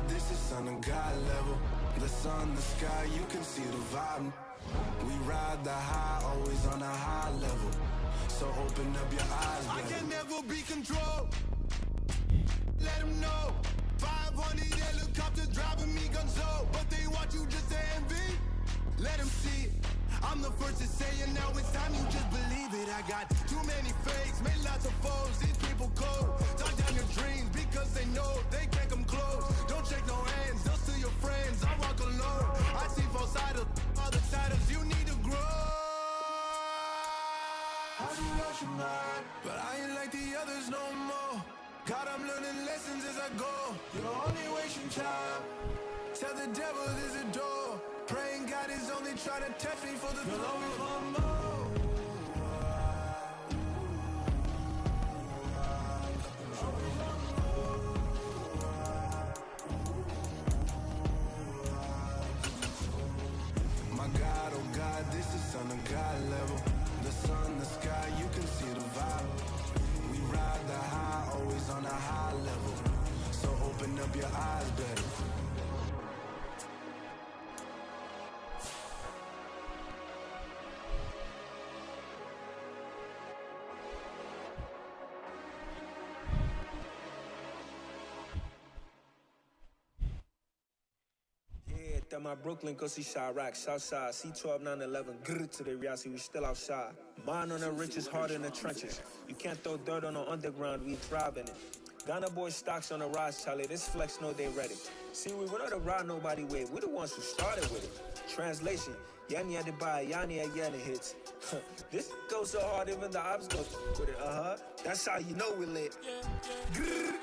this is on a God level. The sun, the sky, you can see the vibe. We ride the high, always on a high level. So open up your eyes, baby. I can never be controlled. Let them know. 500 helicopters driving me gunzo, but they want you just to envy. Let them see it. I'm the first to say it, now it's time you just believe it. I got too many fakes, made lots of foes. These people cold. Talk down your dreams because they know they can't come close. Don't shake no hands, just to your friends. I walk alone. I see both sides of other siders. You need to grow. How do you rush your mind? But I ain't like the others no more. God, I'm learning lessons as I go. You're only wasting time. Tell the devil there's a door. Praying God is only trying to test me for the glory of more. My God, oh God, this is on a God level. The sun, the sky, you can see the vibe. We ride the high, always on a high level. So open up your eyes, baby. My Brooklyn, go see Chirac, Southside, C12, 911, grrr to the reality, we still outside. Mine on the richest, heart in the trenches. You can't throw dirt on the underground, we thrive in it. Ghana boy stocks on the rise, Charlie, this flex know they ready. See, we were not to ride nobody with, we the ones who started with it. Translation, Yanni had to buy, Yanni had Yanni hits. This goes so hard, even the ops go with it, That's how you know we lit. Grrr,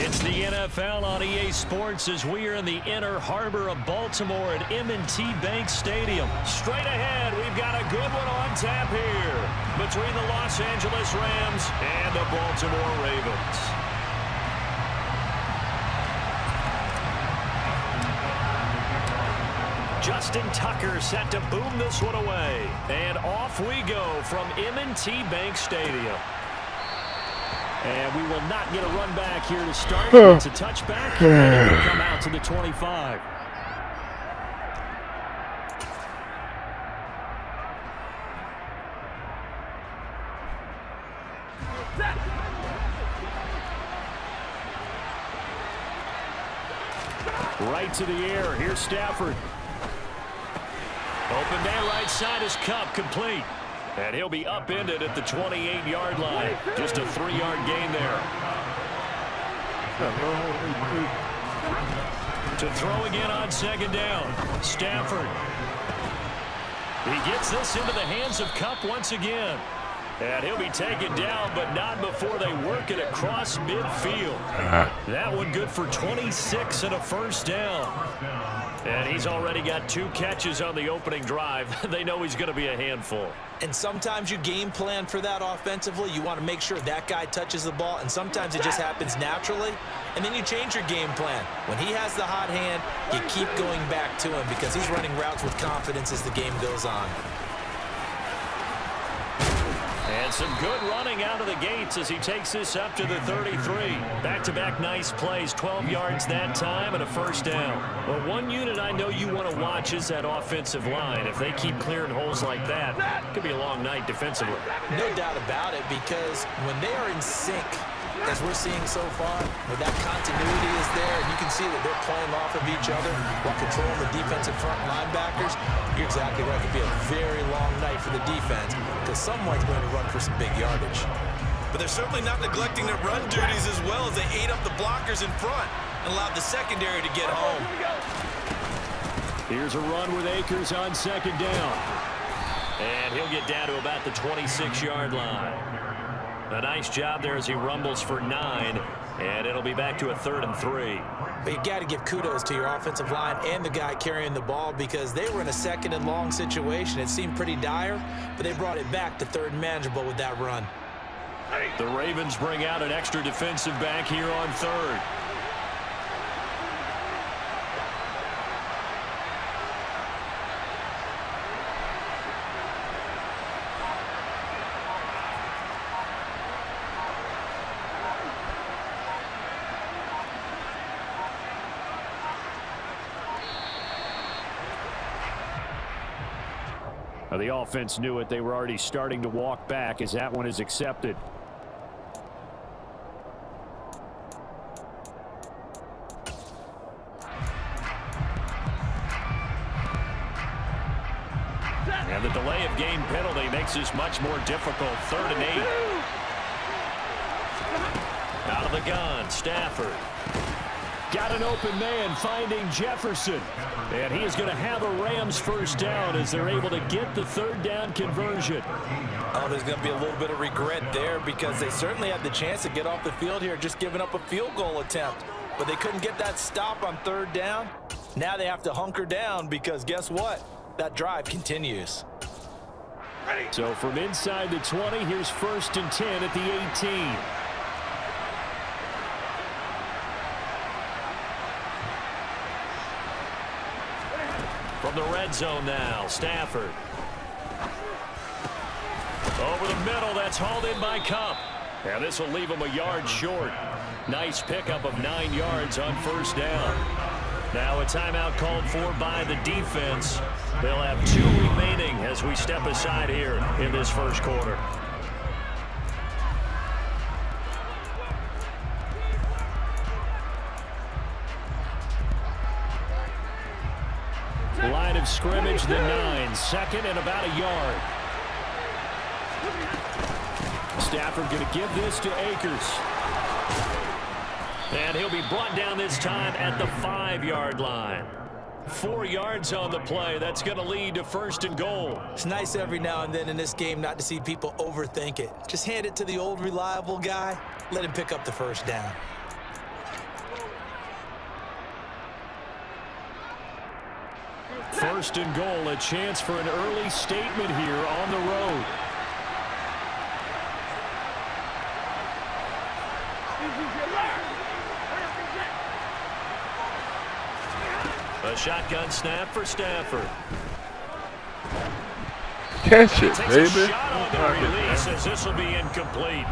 It's the NFL on EA Sports as we are in the inner harbor of Baltimore at M&T Bank Stadium. Straight ahead, we've got a good one on tap here between the Los Angeles Rams and the Baltimore Ravens. Justin Tucker set to boom this one away. And off we go from M&T Bank Stadium. And we will not get a run back here to start. It's a touchback, and it will come out to the 25. Right to the air. Here's Stafford. Open that right side is Cup, complete. And he'll be upended at the 28-yard line. Just a 3-yard gain there. To throw again on second down. Stafford. He gets this into the hands of Cup once again. And he'll be taken down, but not before they work it across midfield. That one good for 26 and a first down. And he's already got 2 catches on the opening drive. They know he's going to be a handful. And sometimes you game plan for that offensively. You want to make sure that guy touches the ball, and sometimes it just happens naturally. And then you change your game plan. When he has the hot hand, you keep going back to him because he's running routes with confidence as the game goes on. And some good running out of the gates as he takes this up to the 33. Back-to-back nice plays, 12 yards that time and a first down. Well, one unit I know you want to watch is that offensive line. If they keep clearing holes like that, it could be a long night defensively. No doubt about it, because when they are in sync, as we're seeing so far, where that continuity is there, and you can see that they're playing off of each other while controlling the defensive front linebackers, you're exactly right. It could be a very long night for the defense because someone's going to run for some big yardage. But they're certainly not neglecting their run duties as well as they ate up the blockers in front and allowed the secondary to get home. Here's a run with Akers on second down. And he'll get down to about the 26-yard line. A nice job there as he rumbles for 9, and it'll be back to a 3rd and 3. But you got to give kudos to your offensive line and the guy carrying the ball because they were in a 2nd and long situation. It seemed pretty dire, but they brought it back to 3rd and manageable with that run. The Ravens bring out an extra defensive back here on 3rd. The offense knew it. They were already starting to walk back as that one is accepted. And the delay of game penalty makes this much more difficult. 3rd and 8. Out of the gun, Stafford. Got an open man finding Jefferson. And he is going to have a Rams first down as they're able to get the 3rd down conversion. Oh, there's going to be a little bit of regret there because they certainly had the chance to get off the field here just giving up a field goal attempt. But they couldn't get that stop on 3rd down. Now they have to hunker down because guess what? That drive continues. So from inside the 20, here's 1st and 10 at the 18. From the red zone now, Stafford. Over the middle, that's hauled in by Cup. And this will leave him a yard short. Nice pickup of 9 yards on 1st down. Now a timeout called for by the defense. They'll have 2 remaining as we step aside here in this 1st quarter. Line of scrimmage, the 9. 2nd and about a yard. Stafford going to give this to Akers. And he'll be brought down this time at the 5-yard line. 4 yards on the play. That's going to lead to 1st and goal. It's nice every now and then in this game not to see people overthink it. Just hand it to the old reliable guy. Let him pick up the 1st down. First and goal, a chance for an early statement here on the road. A shotgun snap for Stafford. Catch it, Takes baby. a shot on the release as this will be incomplete.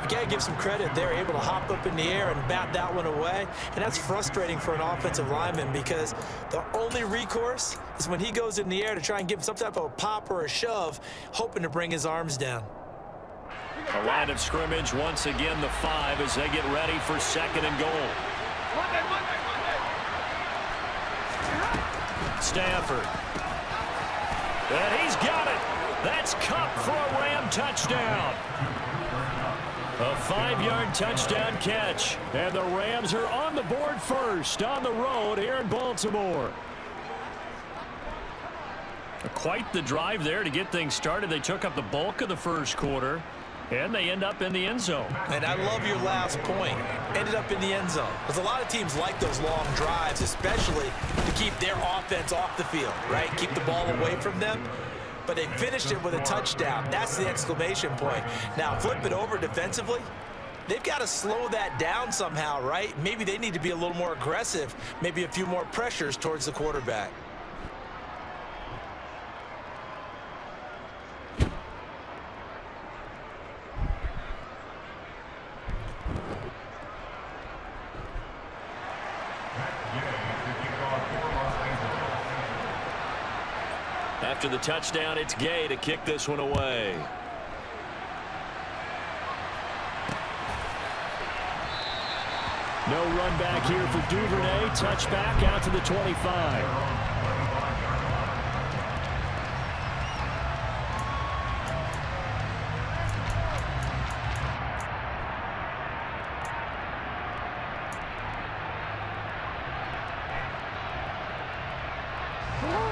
You got to give some credit. They're able to hop up in the air and bat that one away. And that's frustrating for an offensive lineman because the only recourse is when he goes in the air to try and give him some type of a pop or a shove, hoping to bring his arms down. A line of scrimmage once again, the 5 as they get ready for 2nd and goal. Stafford. And he's got it. That's Cup for a Ram touchdown. A 5-yard touchdown catch. And the Rams are on the board first on the road here in Baltimore. Quite the drive there to get things started. They took up the bulk of the 1st quarter. And they end up in the end zone. And I love your last point. Ended up in the end zone. Because a lot of teams like those long drives, especially to keep their offense off the field, right? Keep the ball away from them. But they finished it with a touchdown. That's the exclamation point. Now, flip it over defensively. They've got to slow that down somehow, right? Maybe they need to be a little more aggressive. Maybe a few more pressures towards the quarterback. After the touchdown, it's Gay to kick this one away. No run back here for Duvernay. Touchback out to the 25.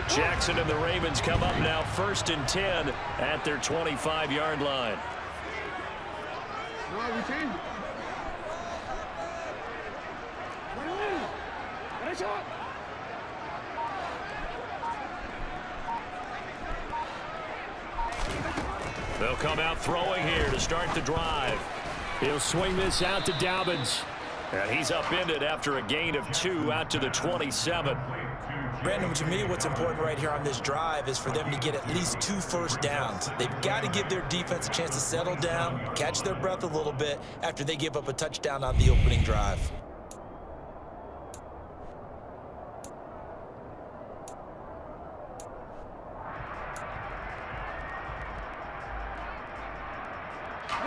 Jackson and the Ravens come up now 1st and 10 at their 25-yard line. They'll come out throwing here to start the drive. He'll swing this out to Dobbins. And he's upended after a gain of 2 out to the 27. Brandon, to me, what's important right here on this drive is for them to get at least 2 first downs. They've got to give their defense a chance to settle down, catch their breath a little bit after they give up a touchdown on the opening drive.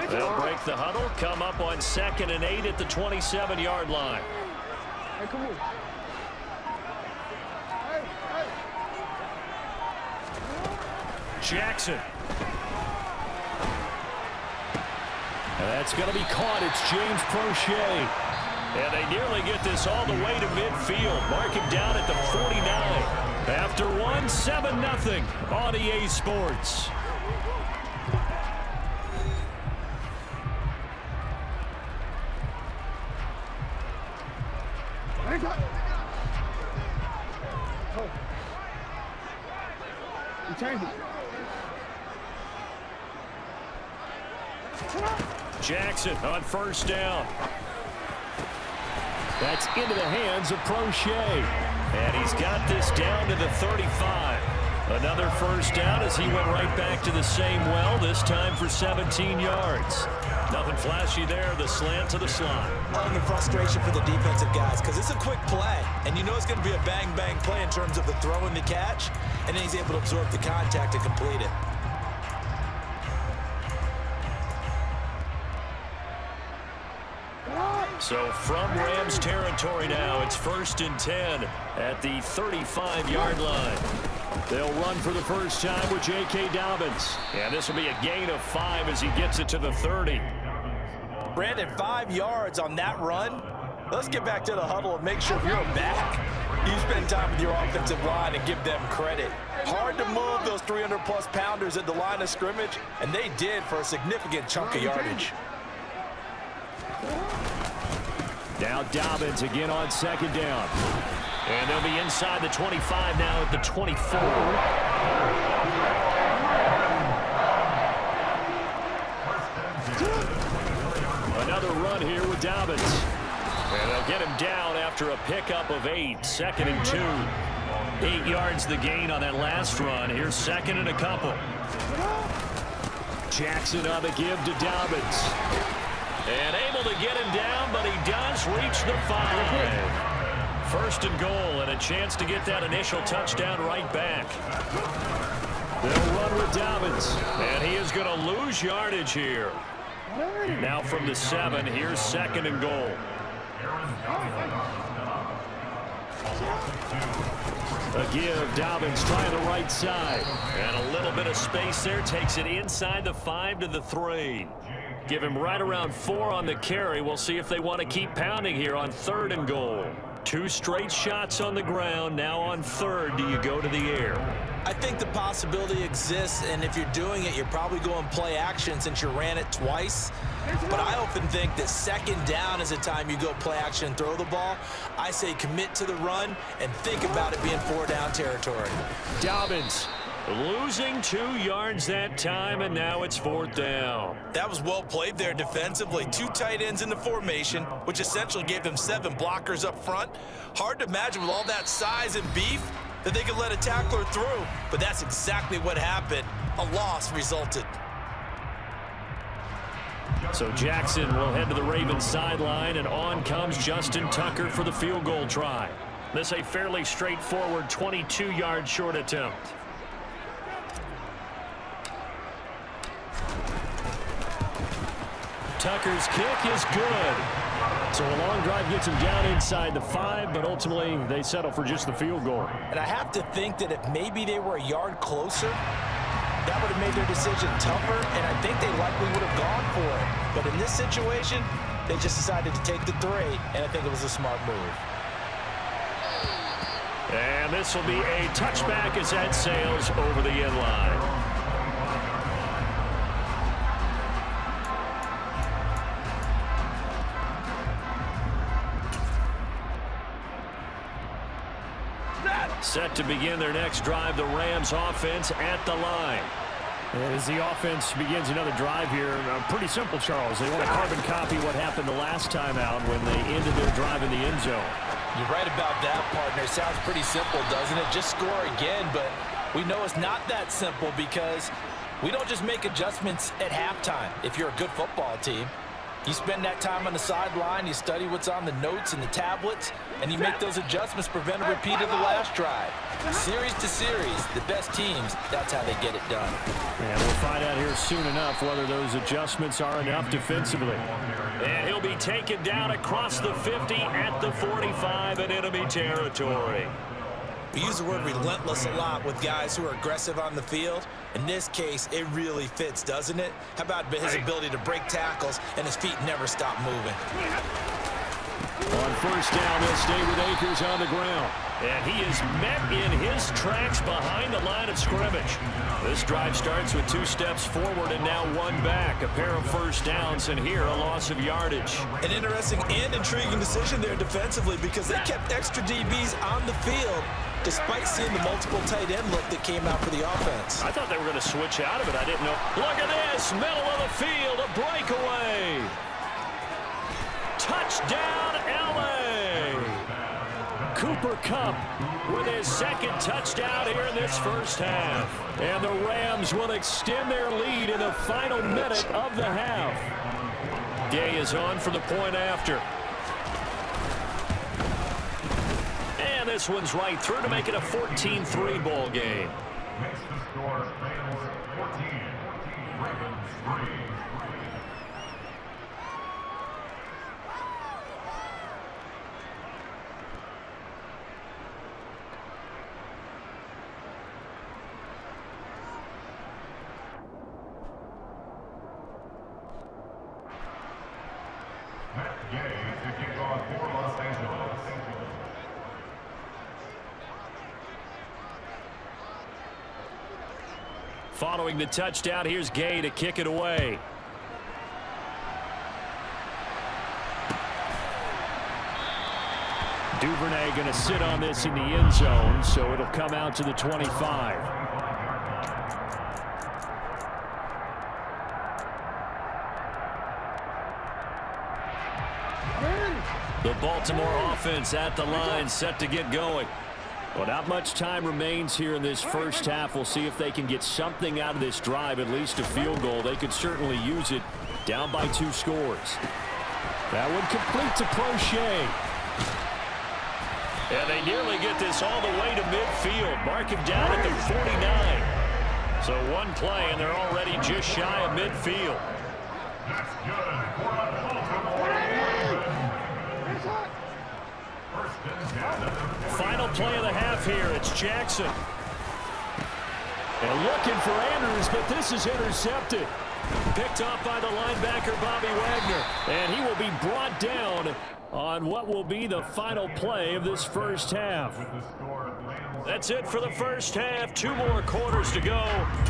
They'll break the huddle, come up on 2nd and 8 at the 27-yard line. Hey, come on. Jackson. And that's going to be caught. It's James Prochet. And they nearly get this all the way to midfield. Mark him down at the 49. After one, 7-0 on EA Sports. Jackson on 1st down. That's into the hands of Prochet. And he's got this down to the 35. Another 1st down as he went right back to the same well, this time for 17 yards. Nothing flashy there, the slant to the slot. And the frustration for the defensive guys because it's a quick play. And you know it's going to be a bang-bang play in terms of the throw and the catch. And then he's able to absorb the contact and complete it. So from Rams territory now, it's 1st and 10 at the 35-yard line. They'll run for the first time with J.K. Dobbins. And this will be a gain of 5 as he gets it to the 30. Brandon, 5 yards on that run. Let's get back to the huddle and make sure if you're back, you spend time with your offensive line and give them credit. Hard to move those 300-plus pounders at the line of scrimmage, and they did for a significant chunk of yardage. Now Dobbins again on 2nd down. And they'll be inside the 25 now at the 24. Another run here with Dobbins. And they'll get him down after a pickup of 8. 2nd and 2. 8 yards the gain on that last run. Here's 2nd and a couple. Jackson on the give to Dobbins. And able to get him down, but he does reach the 5. 1st and goal, and a chance to get that initial touchdown right back. They'll run with Dobbins, and he is going to lose yardage here. Now from the 7, here's 2nd and goal. A give, Dobbins trying the right side. And a little bit of space there, takes it inside the 5 to the 3. Give him right around 4 on the carry. We'll see if they want to keep pounding here on 3rd and goal. 2 straight shots on the ground. Now on 3rd, do you go to the air? I think the possibility exists, and if you're doing it, you're probably going play action since you ran it twice. But I often think that 2nd down is a time you go play action and throw the ball. I say commit to the run and think about it being 4-down territory. Dobbins losing 2 yards that time, and now it's 4th down. That was well played there defensively. 2 tight ends in the formation, which essentially gave them 7 blockers up front. Hard to imagine with all that size and beef that they could let a tackler through, but that's exactly what happened. A loss resulted. So Jackson will head to the Ravens sideline, and on comes Justin Tucker for the field goal try. This a fairly straightforward 22-yard short attempt. Tucker's kick is good. So a long drive gets him down inside the 5, but ultimately they settle for just the field goal. And I have to think that if maybe they were a yard closer, that would have made their decision tougher, and I think they likely would have gone for it. But in this situation, they just decided to take the 3, and I think it was a smart move. And this will be a touchback as that sails over the end line. Set to begin their next drive, the Rams offense at the line. As the offense begins another drive here, pretty simple, Charles. They want to carbon copy what happened the last time out when they ended their drive in the end zone. You're right about that, partner. Sounds pretty simple, doesn't it? Just score again, but we know it's not that simple because we don't just make adjustments at halftime if you're a good football team. You spend that time on the sideline, you study what's on the notes and the tablets, and you make those adjustments to prevent a repeat of the last drive. Series to series, the best teams, that's how they get it done. And we'll find out here soon enough whether those adjustments are enough defensively. And he'll be taken down across the 50 at the 45 in enemy territory. We use the word relentless a lot with guys who are aggressive on the field. In this case, it really fits, doesn't it? How about his ability to break tackles and his feet never stop moving? On first down, they'll stay with Akers on the ground. And he is met in his tracks behind the line of scrimmage. This drive starts with 2 steps forward and now 1 back. A pair of first downs, and here a loss of yardage. An interesting and intriguing decision there defensively because they kept extra DBs on the field despite seeing the multiple tight end look that came out for the offense. I thought they were going to switch out of it. I didn't know. Look at this. Middle of the field. A breakaway. Touchdown, L.A. Cooper Kupp with his 2nd touchdown here in this first half. And the Rams will extend their lead in the final minute of the half. Day is on for the point after. And this one's right through to make it a 14-3 ball game. Makes the score Bengals 14, Ravens 3. Matt Gay to kick off for Los Angeles. Following the touchdown, here's Gay to kick it away. Duvernay going to sit on this in the end zone, so it'll come out to the 25. The Baltimore offense at the line, set to get going. Well, not much time remains here in this first half. We'll see if they can get something out of this drive, at least a field goal. They could certainly use it, down by 2 scores. That one complete to Crochet. And they nearly get this all the way to midfield. Mark him down at the 49. So 1 play, and they're already just shy of midfield. That's good for Baltimore. First and 10. Final play of the half here. It's Jackson. And looking for Andrews, but this is intercepted. Picked off by the linebacker, Bobby Wagner. And he will be brought down on what will be the final play of this first half. That's it for the first half. 2 more quarters to go.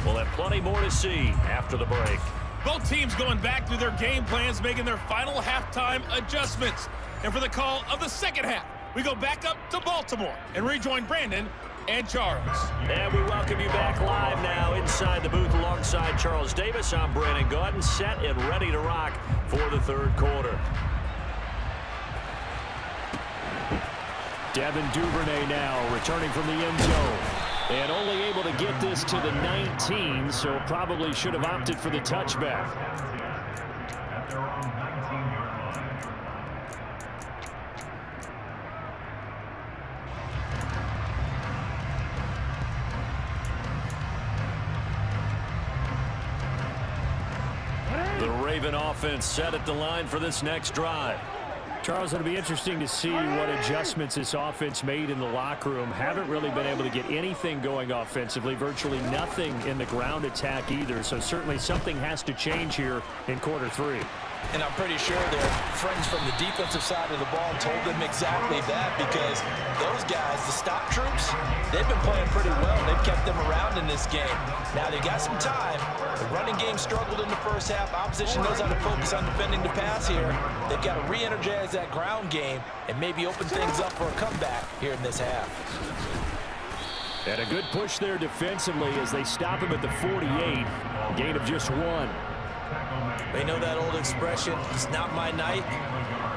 We'll have plenty more to see after the break. Both teams going back through their game plans, making their final halftime adjustments. And for the call of the second half, we go back up to Baltimore and rejoin Brandon and Charles. And we welcome you back live now inside the booth alongside Charles Davis. I'm Brandon Gaudin, set and ready to rock for the third quarter. Devin Duvernay now returning from the end zone. And only able to get this to the 19, so probably should have opted for the touchback. At their own 19-yard line. The Raven offense set at the line for this next drive. Charles, it'll be interesting to see what adjustments this offense made in the locker room. Haven't really been able to get anything going offensively, virtually nothing in the ground attack either. So certainly something has to change here in quarter 3. And I'm pretty sure their friends from the defensive side of the ball told them exactly that, because those guys, the stop troops, they've been playing pretty well. They've kept them around in this game. Now they got some time. The running game struggled in the first half. Opposition knows how to focus on defending the pass here. They've got to re-energize that ground game and maybe open things up for a comeback here in this half. And a good push there defensively as they stop him at the 48. Gain of just 1. They know that old expression, it's not my night.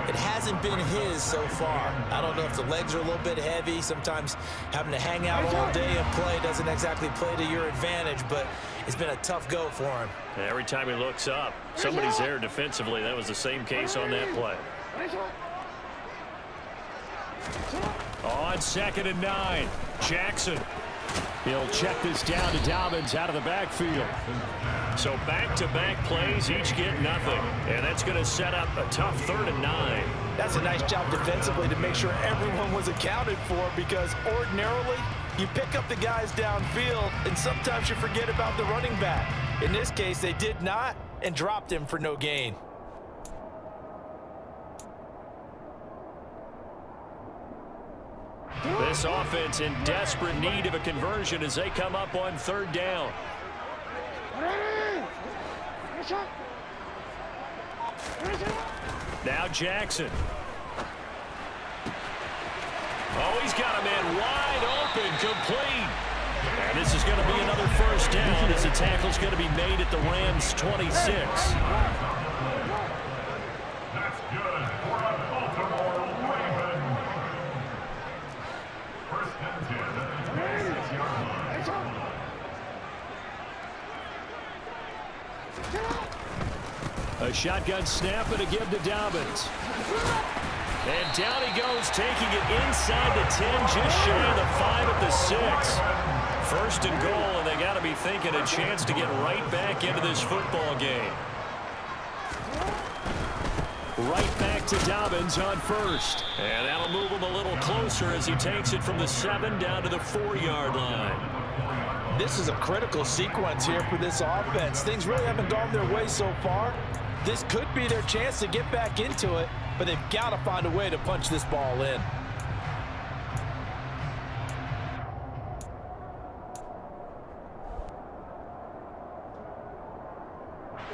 It hasn't been his so far. I don't know if the legs are a little bit heavy. Sometimes having to hang out all day and play doesn't exactly play to your advantage, but it's been a tough go for him. And every time he looks up, somebody's there defensively. That was the same case on that play. On 2nd and 9, Jackson. He'll check this down to Dobbins out of the backfield. So back-to-back plays, each get nothing. And that's going to set up a tough 3rd and 9. That's a nice job defensively to make sure everyone was accounted for, because ordinarily you pick up the guys downfield and sometimes you forget about the running back. In this case, they did not and dropped him for no gain. This offense in desperate need of a conversion as they come up on 3rd down. Now Jackson. Oh, he's got a man wide open, complete. And this is going to be another 1st down as the tackle's going to be made at the Rams' 26. That's good for the Baltimore Ravens. 1st and 10 at the 26-yard line. A shotgun snap and a give to Dobbins. And down he goes, taking it inside the 10, just shy of the 5 at the 6. 1st and goal, and they got to be thinking a chance to get right back into this football game. Right back to Dobbins on 1st. And that'll move him a little closer as he takes it from the 7 down to the 4-yard line. This is a critical sequence here for this offense. Things really haven't gone their way so far. This could be their chance to get back into it, but they've got to find a way to punch this ball in.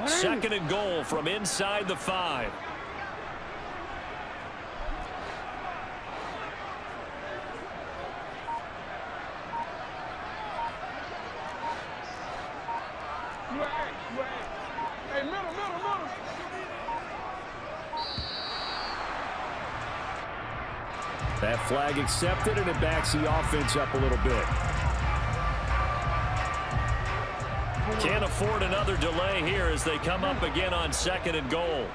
Second and goal from inside the 5. Hey, middle. That flag accepted, and it backs the offense up a little bit. Can't afford another delay here as they come up again on 2nd and goal.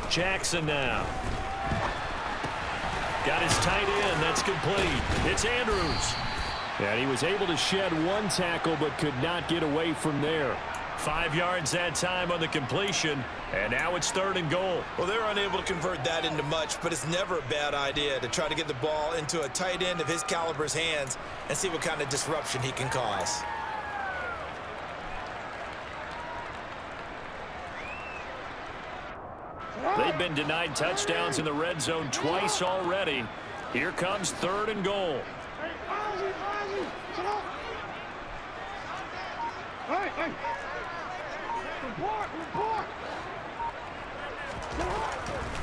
Jackson now. Got his tight end. That's complete. It's Andrews. And he was able to shed one tackle but could not get away from there. 5 yards that time on the completion, and now it's 3rd and goal. Well, they're unable to convert that into much, but it's never a bad idea to try to get the ball into a tight end of his caliber's hands and see what kind of disruption he can cause. They've been denied touchdowns in the red zone twice already. Here comes 3rd and goal.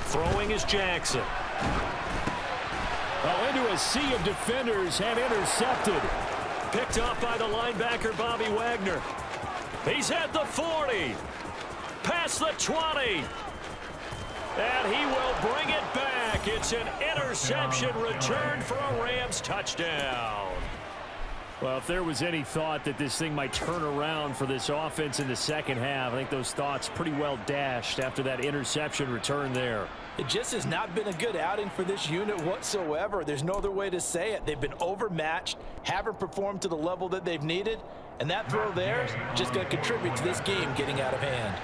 Throwing is Jackson. Oh, into a sea of defenders and intercepted. Picked up by the linebacker, Bobby Wagner. He's at the 40. Past the 20. And he will bring it back. It's an interception return for a Rams touchdown. Well, if there was any thought that this thing might turn around for this offense in the second half, I think those thoughts pretty well dashed after that interception return there. It just has not been a good outing for this unit whatsoever. There's no other way to say it. They've been overmatched, haven't performed to the level that they've needed, and that throw there is just going to contribute to this game getting out of hand.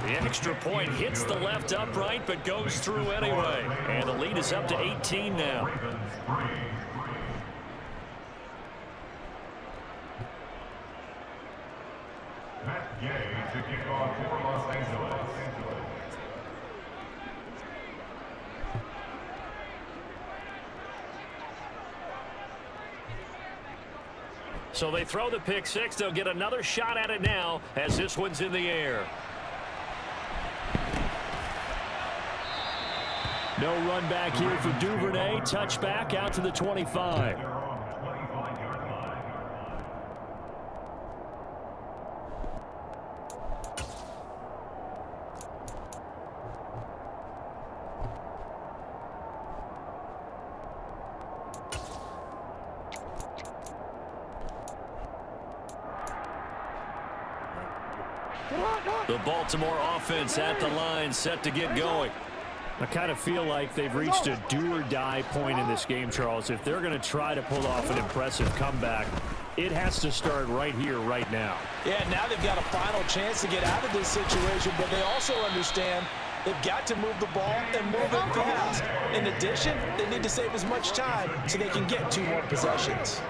The extra point hits the left upright, but goes through anyway. And the lead is up to 18 now. Matt Gay to kick off for Los Angeles. So they throw the pick six. They'll get another shot at it now as this one's in the air. No run back here for Duvernay. Touchback out to the 25. The Baltimore offense at the line, set to get going. I kind of feel like they've reached a do-or-die point in this game, Charles. If they're going to try to pull off an impressive comeback, it has to start right here, right now. Yeah, now they've got a final chance to get out of this situation, but they also understand they've got to move the ball and move it fast. In addition, they need to save as much time so they can get 2 more possessions.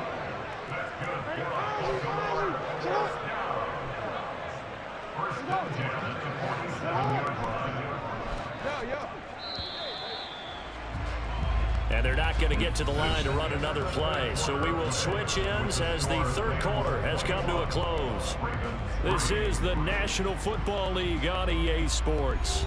And they're not going to get to the line to run another play. So we will switch ends as the third quarter has come to a close. This is the National Football League on EA Sports.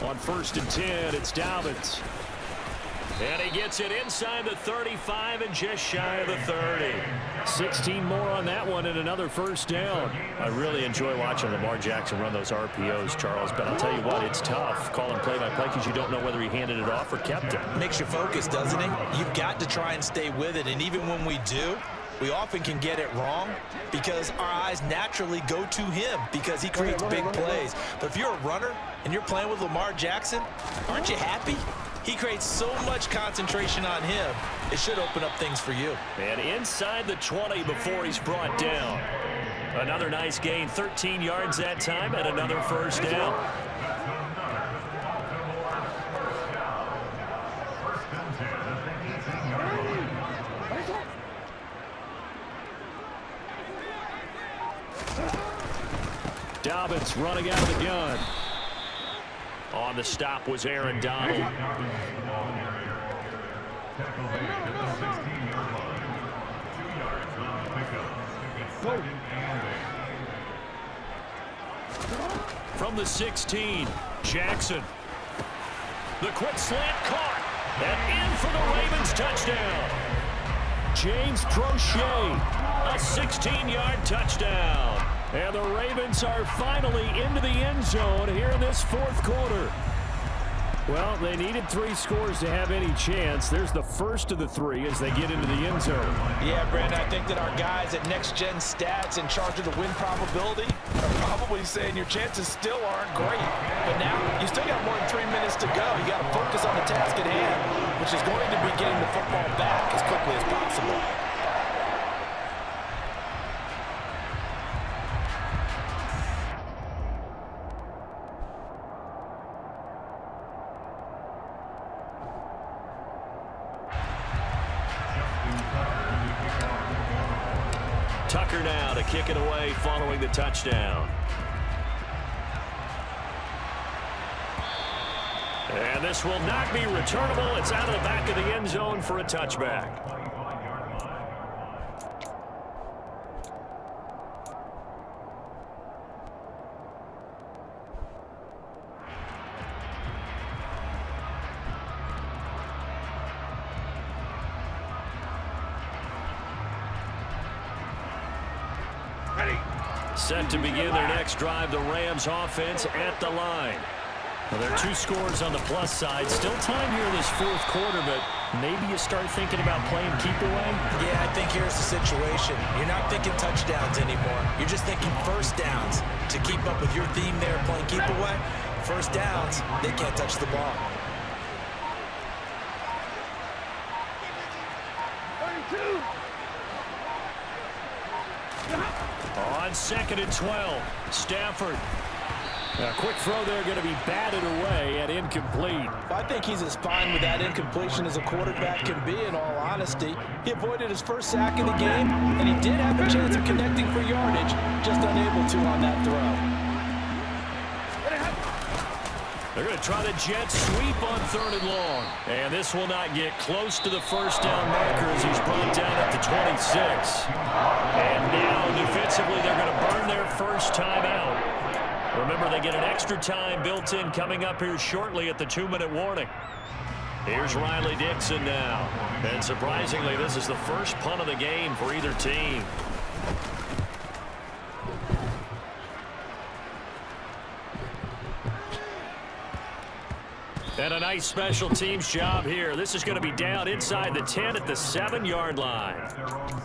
On 1st and 10, it's Dobbins. And he gets it inside the 35 and just shy of the 30. 16 more on that one and another first down. I really enjoy watching Lamar Jackson run those RPOs, Charles, but I'll tell you what, it's tough calling play-by-play because you don't know whether he handed it off or kept it. Makes you focus, doesn't it? You've got to try and stay with it, and even when we do, we often can get it wrong because our eyes naturally go to him because he creates big plays. But if you're a runner and you're playing with Lamar Jackson, aren't you happy? He creates so much concentration on him, it should open up things for you. And inside the 20 before he's brought down. Another nice gain, 13 yards that time, and another first down. Dobbins running out of the gun. On the stop was Aaron Donald. From the 16, Jackson. The quick slant caught. And in for the Ravens touchdown. James Prochet, a 16-yard touchdown. And the Ravens are finally into the end zone here in this fourth quarter. Well, they needed 3 scores to have any chance. There's the first of the 3 as they get into the end zone. Yeah, Brandon, I think that our guys at Next Gen Stats in charge of the win probability are probably saying your chances still aren't great. But now you still got more than 3 minutes to go. You got to focus on the task at hand, which is going to be getting the football back as quickly as possible. Tucker now to kick it away following the touchdown. And this will not be returnable. It's out of the back of the end zone for a touchback. Set to begin their next drive, the Rams offense at the line. Well, there are 2 scores on the plus side. Still time here in this fourth quarter, but maybe you start thinking about playing keep away? Yeah, I think here's the situation. You're not thinking touchdowns anymore. You're just thinking first downs. To keep up with your theme there, playing keep away, first downs, they can't touch the ball. On 2nd and 12, Stafford. A quick throw there, going to be batted away and incomplete. I think he's as fine with that incompletion as a quarterback can be, in all honesty. He avoided his first sack of the game, and he did have a chance of connecting for yardage, just unable to on that throw. They're going to try the jet sweep on 3rd and long. And this will not get close to the first down marker as he's brought down at the 26. And now defensively they're going to burn their first time out. Remember, they get an extra time built in coming up here shortly at the 2-minute warning. Here's Riley Dixon now. And surprisingly, this is the first punt of the game for either team. And a nice special teams job here. This is going to be down inside the 10 at the 7-yard line.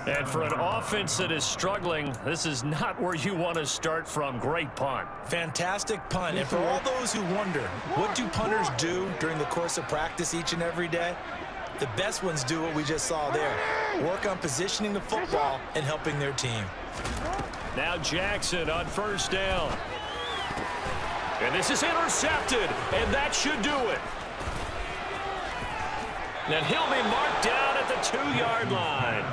And for an offense that is struggling, this is not where you want to start from. Great punt. Fantastic punt. And for all those who wonder, what do punters do during the course of practice each and every day? The best ones do what we just saw there. Work on positioning the football and helping their team. Now Jackson on 1st down. And this is intercepted, and that should do it. And he'll be marked down at the 2-yard line.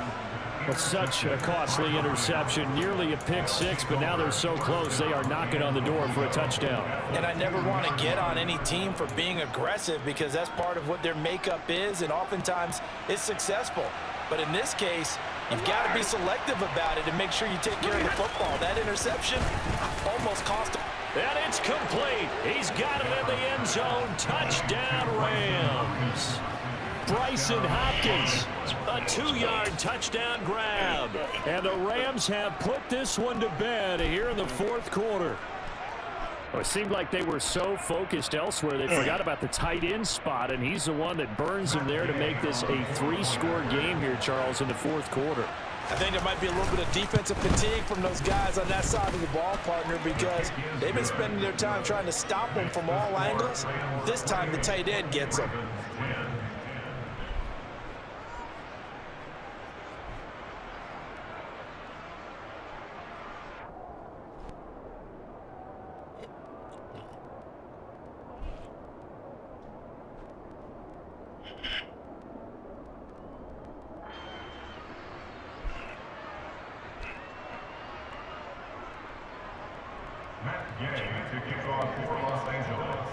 Well, such a costly interception, nearly a pick 6, but now they're so close they are knocking on the door for a touchdown. And I never want to get on any team for being aggressive because that's part of what their makeup is, and oftentimes it's successful. But in this case, you've got to be selective about it and make sure you take care of the football. That interception almost cost him. And it's complete. He's got it in the end zone. Touchdown, Rams. Bryson Hopkins, a 2-yard touchdown grab. And the Rams have put this one to bed here in the fourth quarter. Well, it seemed like they were so focused elsewhere they forgot about the tight end spot, and he's the one that burns him there to make this a 3-score game here, Charles, in the fourth quarter. I think there might be a little bit of defensive fatigue from those guys on that side of the ball, partner, because they've been spending their time trying to stop them from all angles. This time the tight end gets them. To kick off for Los Angeles.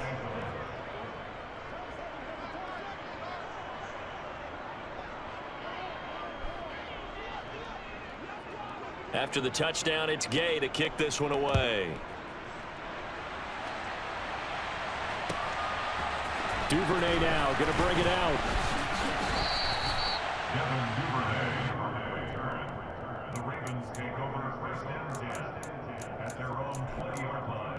After the touchdown, it's Gay to kick this one away. Duvernay now going to bring it out. Kevin Duvernay return. The Ravens take over first and 10 at their own 20-yard line.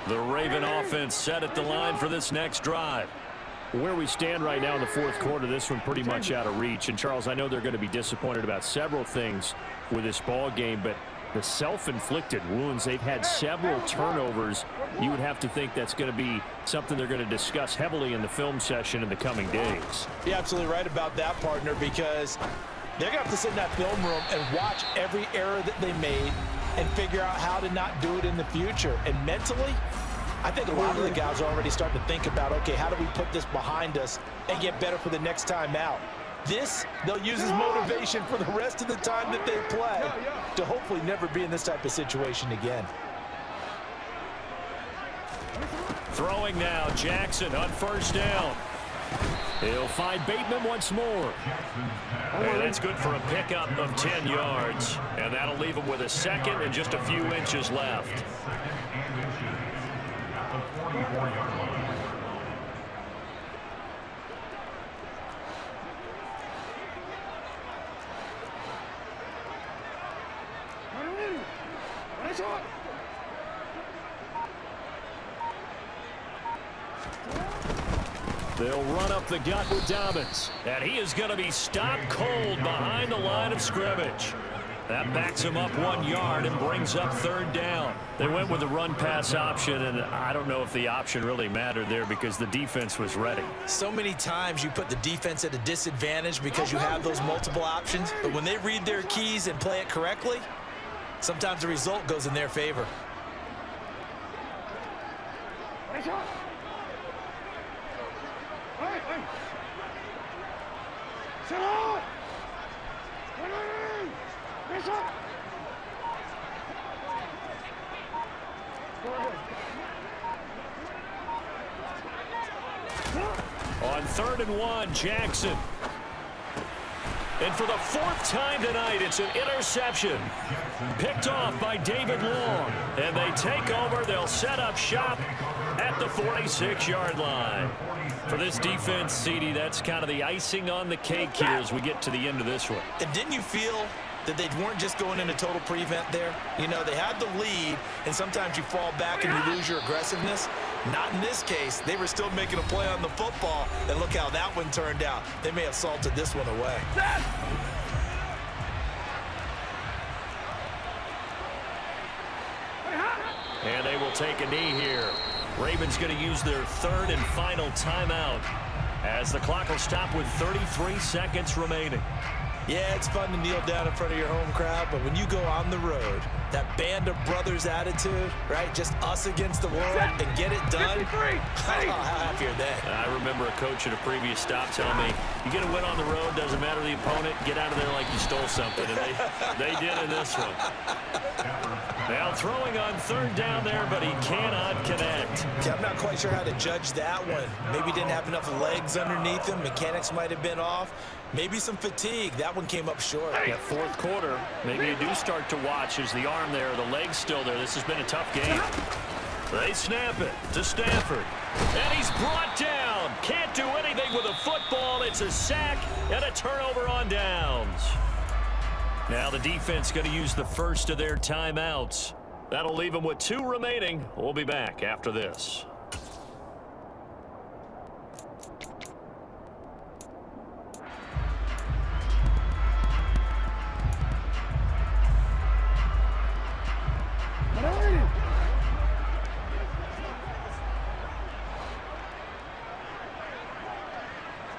The Raven offense set at the line for this next drive. Where we stand right now in the fourth quarter, this one pretty much out of reach. And, Charles, I know they're going to be disappointed about several things with this ball game, but the self-inflicted wounds, they've had several turnovers. You would have to think that's going to be something they're going to discuss heavily in the film session in the coming days. You're absolutely right about that, partner, because they're going to have to sit in that film room and watch every error that they made and figure out how to not do it in the future. And mentally, I think a lot of the guys are already starting to think about, okay, how do we put this behind us and get better for the next time out? This, they'll use as motivation for the rest of the time that they play to hopefully never be in this type of situation again. Throwing now, Jackson on first down. He'll find Bateman once more. And that's good for a pickup of 10 yards. And that'll leave him with a second and just a few inches left. They'll run up the gut with Dobbins. And he is going to be stopped cold behind the line of scrimmage. That backs him up 1 yard and brings up 3rd down. They went with the run-pass option, and I don't know if the option really mattered there because the defense was ready. So many times you put the defense at a disadvantage because you have those multiple options, but when they read their keys and play it correctly, sometimes the result goes in their favor. On 3rd and 1, Jackson. And for the 4th time tonight, it's an interception. Picked off by David Long. And they take over. They'll set up shop at the 46-yard line. For this defense, CD, that's kind of the icing on the cake here as we get to the end of this one. And didn't you feel that they weren't just going into total prevent there? You know, they had the lead, and sometimes you fall back and you lose your aggressiveness. Not in this case. They were still making a play on the football, and look how that one turned out. They may have salted this one away. And they will take a knee here. Ravens going to use their 3rd and final timeout as the clock will stop with 33 seconds remaining. Yeah, it's fun to kneel down in front of your home crowd, but when you go on the road, that band of brothers attitude, right? Just us against the world and get it done. How happy are they? I remember a coach at a previous stop telling me, you get a win on the road, doesn't matter the opponent, get out of there like you stole something. And they did in this one. Now throwing on 3rd down there, but he cannot connect. Yeah, I'm not quite sure how to judge that one. Maybe didn't have enough legs underneath him. Mechanics might have been off. Maybe some fatigue. That one came up short. That 4th quarter, maybe you do start to watch as the arm there, the leg's still there. This has been a tough game. They snap it to Stafford. And he's brought down. Can't do anything with a football. It's a sack and a turnover on downs. Now the defense going to use the first of their timeouts. That'll leave them with 2 remaining. We'll be back after this.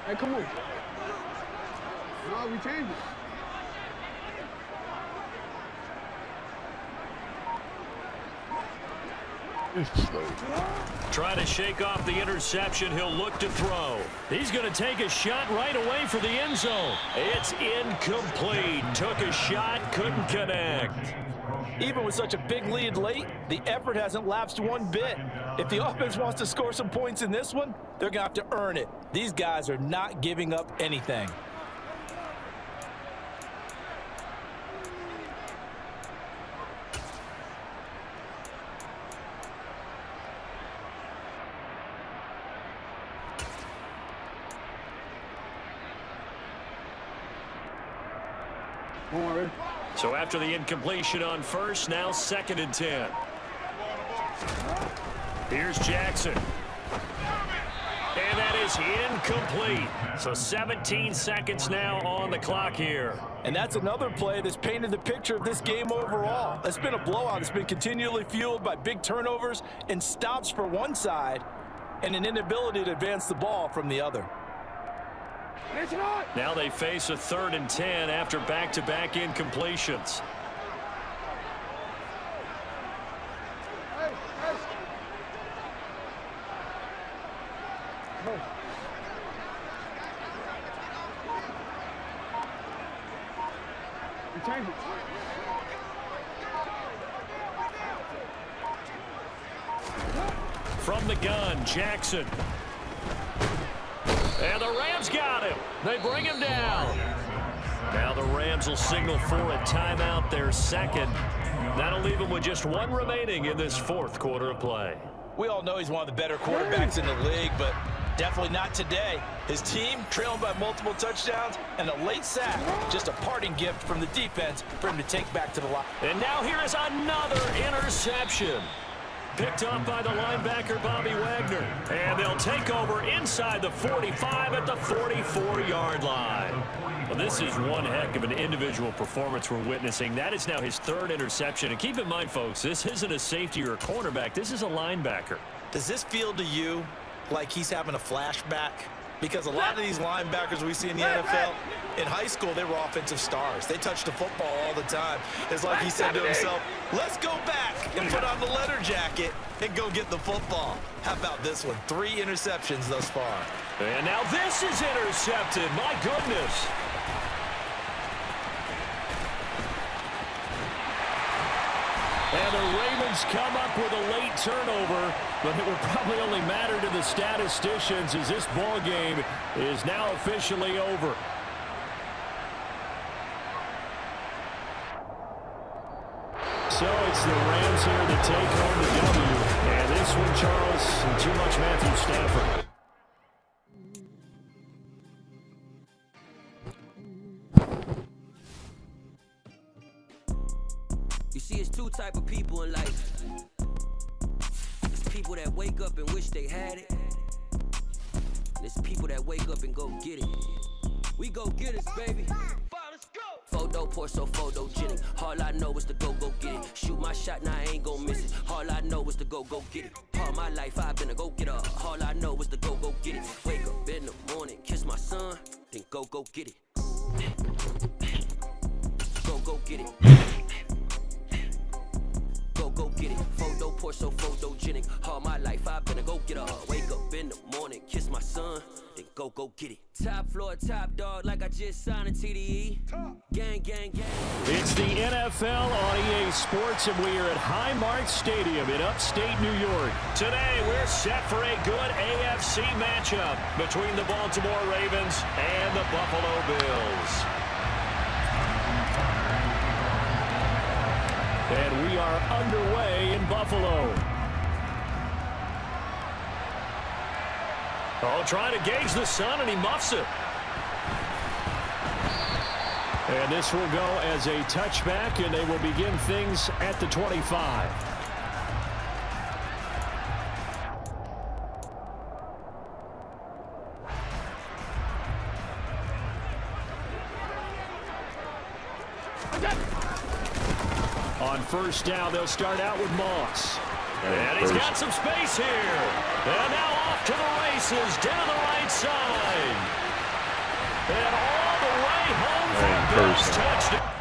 Hey, come on. No, we changed it. Trying to shake off the interception. He'll look to throw. He's going to take a shot right away for the end zone. It's incomplete. Took a shot, couldn't connect. Even with such a big lead late, the effort hasn't lapsed one bit. If the offense wants to score some points in this one, they're going to have to earn it. These guys are not giving up anything. So after the incompletion on 1st, now 2nd and 10. Here's Jackson. And that is incomplete. So 17 seconds now on the clock here. And that's another play that's painted the picture of this game overall. It's been a blowout. It's been continually fueled by big turnovers and stops for one side and an inability to advance the ball from the other. Now they face a 3rd and 10 after back-to-back incompletions. From the gun, Jackson. And the Rams got him. They bring him down. Now the Rams will signal for a timeout, their 2nd. That'll leave them with just 1 remaining in this 4th quarter of play. We all know he's one of the better quarterbacks in the league, but definitely not today. His team trailing by multiple touchdowns and a late sack. Just a parting gift from the defense for him to take back to the line. And now here is another interception. Picked up by the linebacker, Bobby Wagner. And they'll take over inside the 45 at the 44-yard line. Well, this is one heck of an individual performance we're witnessing. That is now his third interception. And keep in mind, folks, this isn't a safety or a cornerback. This is a linebacker. Does this feel to you like he's having a flashback? Because a lot of these linebackers we see in the NFL, in high school, they were offensive stars. They touched the football all the time. It's like he said to himself, let's go back and put on the leather jacket and go get the football. How about this one? 3 interceptions thus far. And now this is intercepted. My goodness. And the Ravens come up with a late turnover, but it will probably only matter to the statisticians as this ball game is now officially over. So it's the Rams here to take home the W. And this one, Charles, too much Matthew Stafford. You see, it's 2 type of people in life. It's people that wake up and wish they had it. And it's people that wake up and go get it. We go get it, baby. Photo poor, so photogenic. All I know is to go get it. Shoot my shot, now I ain't gon' miss it. All I know is to go get it. All my life I've been a go-getter. All I know is to go get it. Wake up in the morning, kiss my son, then go get it. Go get it. Go get it. Photo poor, so photogenic. All my life I've been a go-getter. Wake up in the morning, kiss my son, then go get it. Top floor, top dog, like I just signed a TDE. Gang, gang, gang. It's the NFL on EA Sports, and we are at Highmark Stadium in upstate New York. Today, we're set for a good AFC matchup between the Baltimore Ravens and the Buffalo Bills. And we are underway in Buffalo. Oh, trying to gauge the sun, and he muffs it. And this will go as a touchback, and they will begin things at the 25. On first down, they'll start out with Moss. And he's got some space here. And now off to the races down the right side. And all the way home for Bills touchdown.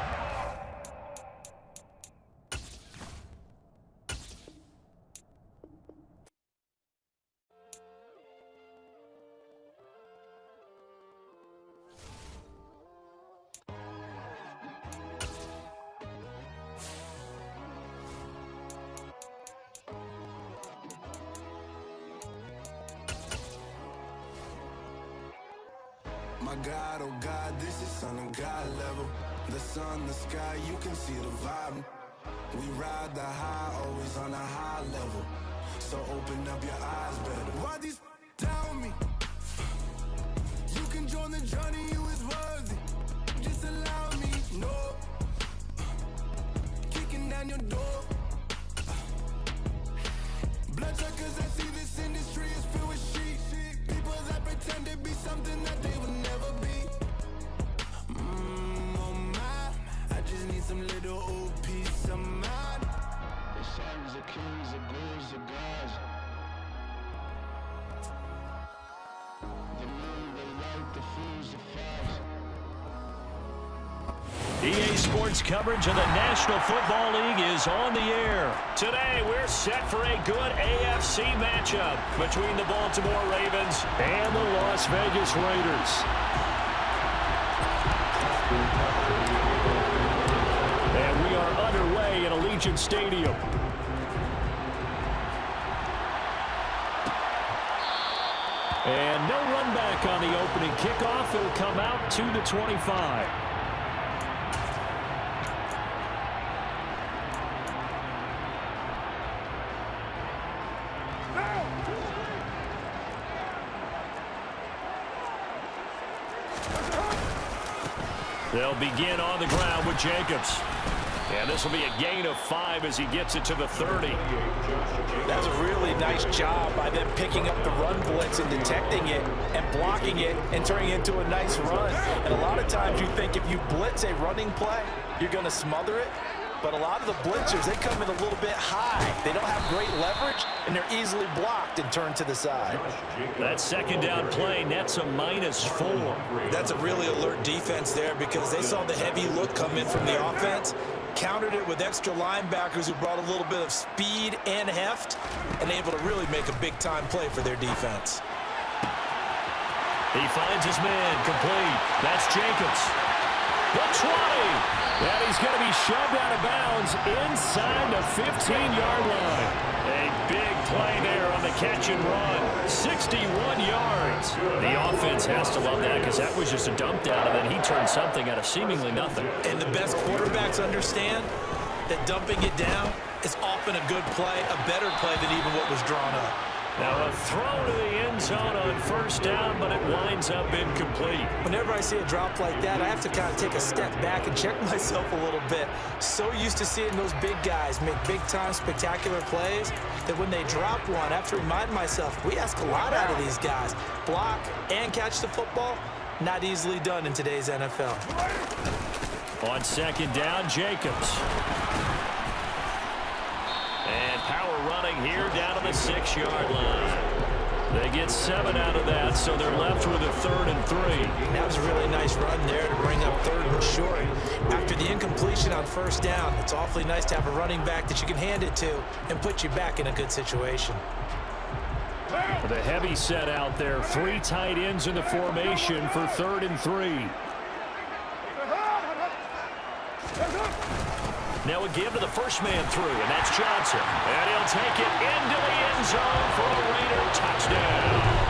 My God, oh God, this is Son of God level. The sun, the sky, you can see the vibe. We ride the high, always on a high level. So open up your eyes better. Why these tell me? You can join the journey, you is worthy. Just allow me, no. Kicking down your door. Bloodshot, cause I see this industry is filled with sheep. People that pretend to be something that they would never be. Oh my, I just need some little old peace of mind. The sons of kings, the ghouls, the gods. The moon, the light, the fools, the fires. EA Sports coverage of the National Football League is on the air. Today, we're set for a good AFC matchup between the Baltimore Ravens and the Las Vegas Raiders. And we are underway in Allegiant Stadium. And no run back on the opening kickoff. It'll come out to the 25. They'll begin on the ground with Jacobs. And this will be a gain of 5 as he gets it to the 30. That was a really nice job by them picking up the run blitz and detecting it and blocking it and turning it into a nice run. And a lot of times you think if you blitz a running play, you're going to smother it. But a lot of the blitzers, they come in a little bit high. They don't have great leverage, and they're easily blocked and turned to the side. That second down play nets a -4. That's a really alert defense there because they saw the heavy look come in from the offense, countered it with extra linebackers who brought a little bit of speed and heft, and able to really make a big-time play for their defense. He finds his man complete. That's Jacobs. The 20. And he's going to be shoved out of bounds inside the 15-yard line. A big play there on the catch and run. 61 yards. The offense has to love that because that was just a dump down, and then he turned something out of seemingly nothing. And the best quarterbacks understand that dumping it down is often a good play, a better play than even what was drawn up. Now a throw to the end zone on first down, but it winds up incomplete. Whenever I see a drop like that, I have to kind of take a step back and check myself a little bit. So used to seeing those big guys make big-time spectacular plays that when they drop one, I have to remind myself, we ask a lot out of these guys. Block and catch the football, not easily done in today's NFL. On second down, Jacobs. And power running here down to the 6-yard line. They get 7 out of that, so they're left with a 3rd and 3. That was a really nice run there to bring up 3rd and short. After the incompletion on first down, it's awfully nice to have a running back that you can hand it to and put you back in a good situation. With a heavy set out there, 3 tight ends in the formation for 3rd and 3. Now a give to the first man through, and that's Johnson. And he'll take it into the end zone for a Raider touchdown.